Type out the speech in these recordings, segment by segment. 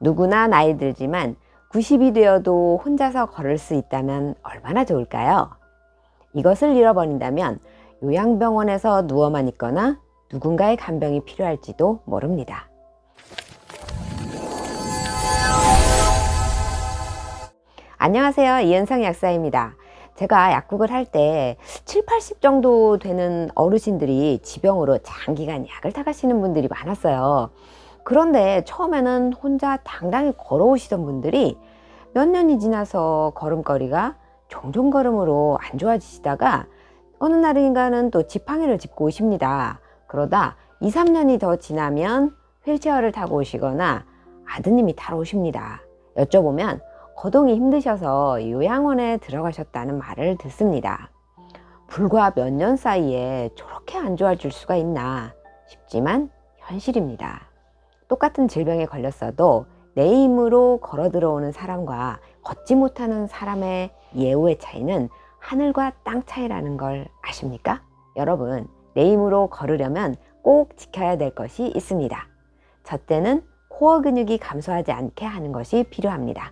누구나 나이 들지만 90이 되어도 혼자서 걸을 수 있다면 얼마나 좋을까요? 이것을 잃어버린다면 요양병원에서 누워만 있거나 누군가의 간병이 필요할지도 모릅니다. 안녕하세요. 이은성 약사입니다. 제가 약국을 할 때 7, 80 정도 되는 어르신들이 지병으로 장기간 약을 타가시는 분들이 많았어요. 그런데 처음에는 혼자 당당히 걸어오시던 분들이 몇 년이 지나서 걸음걸이가 종종 걸음으로 안 좋아지시다가 어느 날인가는 또 지팡이를 짚고 오십니다. 그러다 2, 3년이 더 지나면 휠체어를 타고 오시거나 아드님이 타러 오십니다. 여쭤보면 거동이 힘드셔서 요양원에 들어가셨다는 말을 듣습니다. 불과 몇 년 사이에 저렇게 안 좋아질 수가 있나 싶지만 현실입니다. 똑같은 질병에 걸렸어도 내 힘으로 걸어 들어오는 사람과 걷지 못하는 사람의 예후의 차이는 하늘과 땅 차이라는 걸 아십니까? 여러분, 내 힘으로 걸으려면 꼭 지켜야 될 것이 있습니다. 첫째는 코어 근육이 감소하지 않게 하는 것이 필요합니다.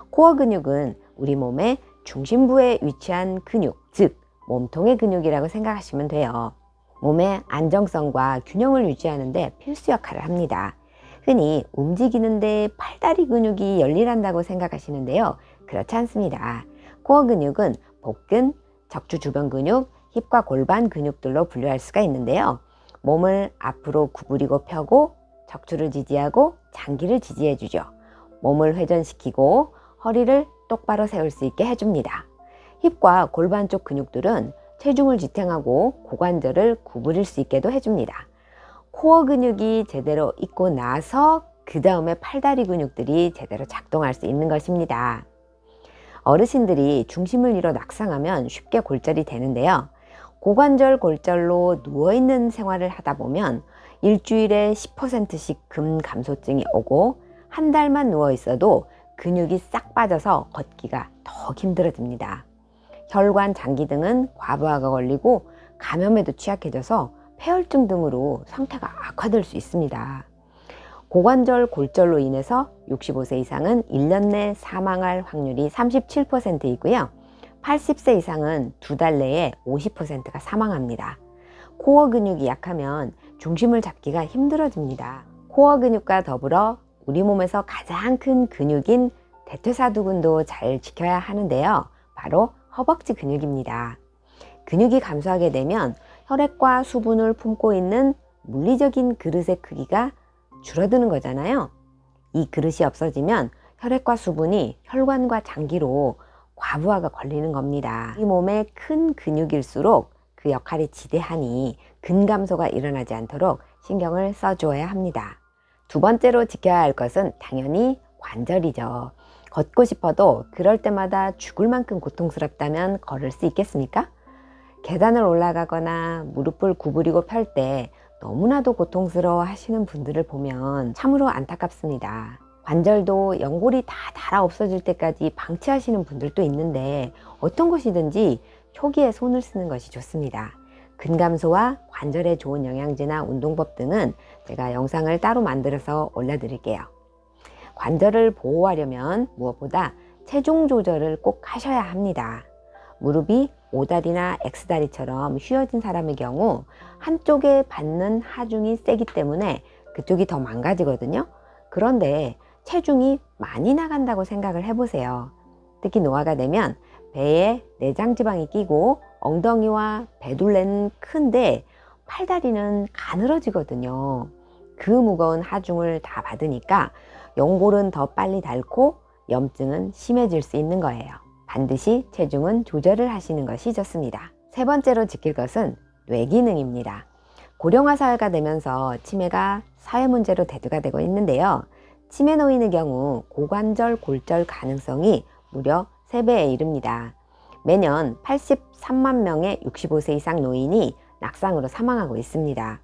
코어 근육은 우리 몸의 중심부에 위치한 근육, 즉 몸통의 근육이라고 생각하시면 돼요. 몸의 안정성과 균형을 유지하는 데 필수 역할을 합니다. 흔히 움직이는데 팔다리 근육이 열일한다고 생각하시는데요. 그렇지 않습니다. 코어 근육은 복근, 척추 주변 근육, 힙과 골반 근육들로 분류할 수가 있는데요. 몸을 앞으로 구부리고 펴고 척추를 지지하고 장기를 지지해 주죠. 몸을 회전시키고 허리를 똑바로 세울 수 있게 해줍니다. 힙과 골반 쪽 근육들은 체중을 지탱하고 고관절을 구부릴 수 있게도 해줍니다. 코어 근육이 제대로 있고 나서 그 다음에 팔다리 근육들이 제대로 작동할 수 있는 것입니다. 어르신들이 중심을 잃어 낙상하면 쉽게 골절이 되는데요. 고관절 골절로 누워있는 생활을 하다 보면 일주일에 10%씩 근감소증이 오고 한 달만 누워 있어도 근육이 싹 빠져서 걷기가 더 힘들어집니다. 혈관, 장기 등은 과부하가 걸리고 감염에도 취약해져서 폐혈증 등으로 상태가 악화될 수 있습니다. 고관절 골절로 인해서 65세 이상은 1년 내 사망할 확률이 37%이고요. 80세 이상은 2달 내에 50%가 사망합니다. 코어 근육이 약하면 중심을 잡기가 힘들어집니다. 코어 근육과 더불어 우리 몸에서 가장 큰 근육인 대퇴사두근도 잘 지켜야 하는데요. 바로 허벅지 근육입니다. 근육이 감소하게 되면 혈액과 수분을 품고 있는 물리적인 그릇의 크기가 줄어드는 거잖아요. 이 그릇이 없어지면 혈액과 수분이 혈관과 장기로 과부하가 걸리는 겁니다. 이 몸의 큰 근육일수록 그 역할이 지대하니 근감소가 일어나지 않도록 신경을 써주어야 합니다. 두 번째로 지켜야 할 것은 당연히 관절이죠. 걷고 싶어도 그럴 때마다 죽을 만큼 고통스럽다면 걸을 수 있겠습니까? 계단을 올라가거나 무릎을 구부리고 펼 때 너무나도 고통스러워 하시는 분들을 보면 참으로 안타깝습니다. 관절도 연골이 다 닳아 없어질 때까지 방치하시는 분들도 있는데 어떤 것이든지 초기에 손을 쓰는 것이 좋습니다. 근감소와 관절에 좋은 영양제나 운동법 등은 제가 영상을 따로 만들어서 올려드릴게요. 관절을 보호하려면 무엇보다 체중 조절을 꼭 하셔야 합니다. 무릎이 O다리나 X다리처럼 휘어진 사람의 경우 한쪽에 받는 하중이 세기 때문에 그쪽이 더 망가지거든요. 그런데 체중이 많이 나간다고 생각을 해보세요. 특히 노화가 되면 배에 내장지방이 끼고 엉덩이와 배둘레는 큰데 팔다리는 가늘어지거든요. 그 무거운 하중을 다 받으니까 연골은 더 빨리 닳고 염증은 심해질 수 있는 거예요. 반드시 체중은 조절을 하시는 것이 좋습니다. 세 번째로 지킬 것은 뇌 기능입니다. 고령화 사회가 되면서 치매가 사회 문제로 대두가 되고 있는데요. 치매 노인의 경우 고관절 골절 가능성이 무려 3배에 이릅니다. 매년 83만 명의 65세 이상 노인이 낙상으로 사망하고 있습니다.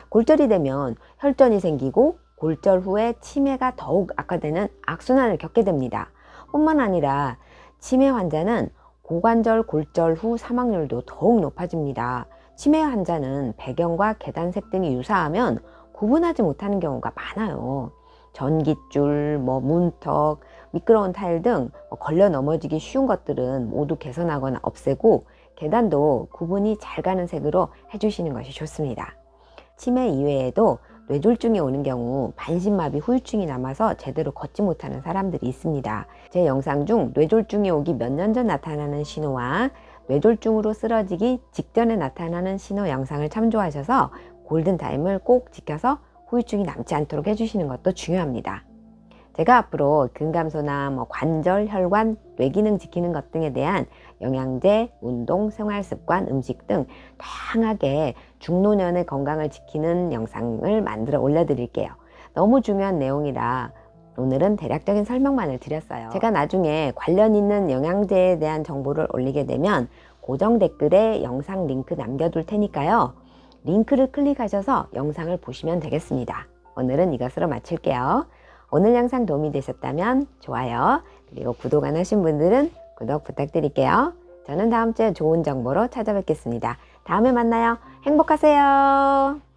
골절이 되면 혈전이 생기고 골절 후에 치매가 더욱 악화되는 악순환을 겪게 됩니다. 뿐만 아니라 치매 환자는 고관절 골절 후 사망률도 더욱 높아집니다. 치매 환자는 배경과 계단색 등이 유사하면 구분하지 못하는 경우가 많아요. 전깃줄, 문턱, 미끄러운 타일 등 걸려 넘어지기 쉬운 것들은 모두 개선하거나 없애고 계단도 구분이 잘 가는 색으로 해주시는 것이 좋습니다. 치매 이외에도 뇌졸중이 오는 경우 반신마비 후유증이 남아서 제대로 걷지 못하는 사람들이 있습니다. 제 영상 중 뇌졸중이 오기 몇 년 전 나타나는 신호와 뇌졸중으로 쓰러지기 직전에 나타나는 신호 영상을 참조하셔서 골든타임을 꼭 지켜서 후유증이 남지 않도록 해주시는 것도 중요합니다. 제가 앞으로 근감소나 관절, 혈관, 뇌기능 지키는 것 등에 대한 영양제, 운동, 생활습관, 음식 등 다양하게 중노년의 건강을 지키는 영상을 만들어 올려드릴게요. 너무 중요한 내용이라 오늘은 대략적인 설명만을 드렸어요. 제가 나중에 관련 있는 영양제에 대한 정보를 올리게 되면 고정 댓글에 영상 링크 남겨둘 테니까요. 링크를 클릭하셔서 영상을 보시면 되겠습니다. 오늘은 이것으로 마칠게요. 오늘 영상 도움이 되셨다면 좋아요, 그리고 구독 안 하신 분들은 구독 부탁드릴게요. 저는 다음 주에 좋은 정보로 찾아뵙겠습니다. 다음에 만나요. 행복하세요.